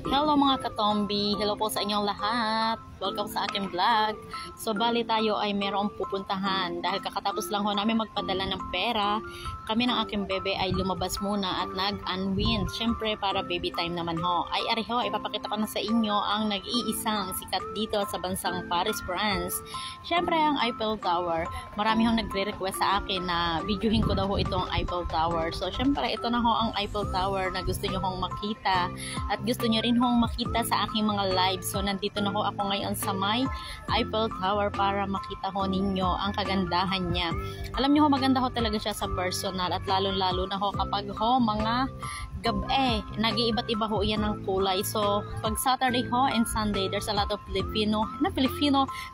Hello mga katombi, hello po sa inyong lahat. Welcome sa aking vlog. So bali tayo ay merong pupuntahan dahil kakatapos lang ho namin magpadala ng pera. Kami ng aking bebe ay lumabas muna at nag-unwind. Syempre para baby time naman ho. Ay ari ho, ipapakita ko na sa inyo ang nag-iisang sikat dito sa bansang Paris, France. Syempre ang Eiffel Tower. Marami hong nagre-request sa akin na videohin ko daw ho itong Eiffel Tower. So syempre ito na ho ang Eiffel Tower na gusto nyo hong makita at gusto nyo rin hong makita sa aking mga live. So nandito na ho ako ngayon sa may Eiffel Tower para makita ho ninyo ang kagandahan niya. Alam nyo ho, maganda ho talaga siya sa personal at lalo-lalo na ho kapag ho mga gabi, nag-iiba't iba ho yan ng kulay. So pag Saturday ho and Sunday, there's a lot of Filipino,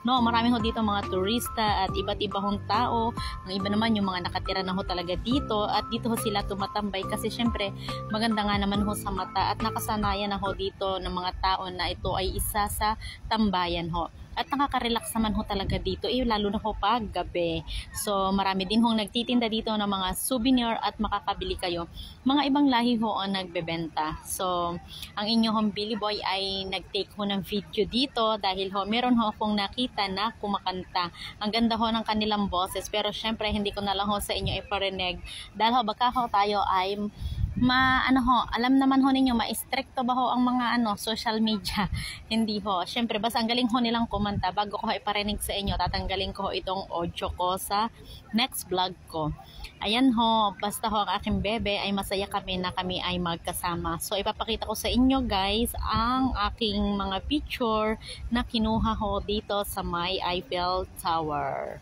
no, marami ho dito mga turista at iba't iba hong tao. Ang iba naman yung mga nakatira na ho talaga dito at dito ho sila tumatambay kasi syempre maganda nga naman ho sa mata at nakasanayan na ho dito ng mga tao na ito ay isa sa tambayan ho. At nakaka-relax naman ho talaga dito, lalo na ho pag gabi. So marami din hong nagtitinda dito ng mga souvenir at makakabili kayo. Mga ibang lahi ho ang nagbebenta. So ang inyong Billy Boy ay nag-take ho ng video dito dahil ho meron ho akong nakita na kumakanta. Ang ganda ho ng kanilang boses, pero syempre hindi ko na lang ho sa inyo iparinig dahil ho baka ho tayo ay alam naman ho ninyo, ma-stricto ba ho ang mga social media? Hindi ho. Syempre, basta ang galing ho nilang kumanta. Bago ko iparinig sa inyo, tatanggalin ko ho itong audio ko sa next vlog ko. Ayan ho, basta ho ang aking bebe ay masaya kami na kami ay magkasama. So, ipapakita ko sa inyo guys ang aking mga picture na kinuha ho dito sa may Eiffel Tower.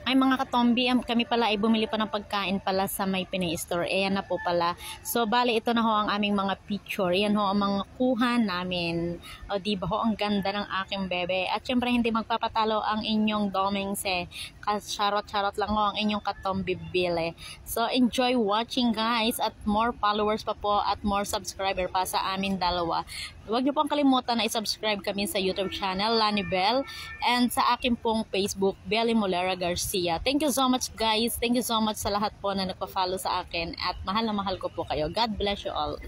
Ay mga katombi, kami pala ay bumili pa ng pagkain pala sa may Pinay Store. Ayan na po pala. So bali ito na ho ang aming mga picture. Ayan ho ang mga kuha namin. O diba ho, ang ganda ng aking bebe. At syempre hindi magpapatalo ang inyong domings eh. Charot-charot lang ho ang inyong katombi bile. So enjoy watching guys at more followers pa po at more subscriber pa sa amin dalawa. Huwag niyo pong kalimutan na i-subscribe kami sa YouTube channel, Lani Bell, and sa akin pong Facebook, Belly Molera Garcia. Thank you so much guys. Thank you so much sa lahat po na nagpa-follow sa akin at mahal na mahal ko po kayo. God bless you all.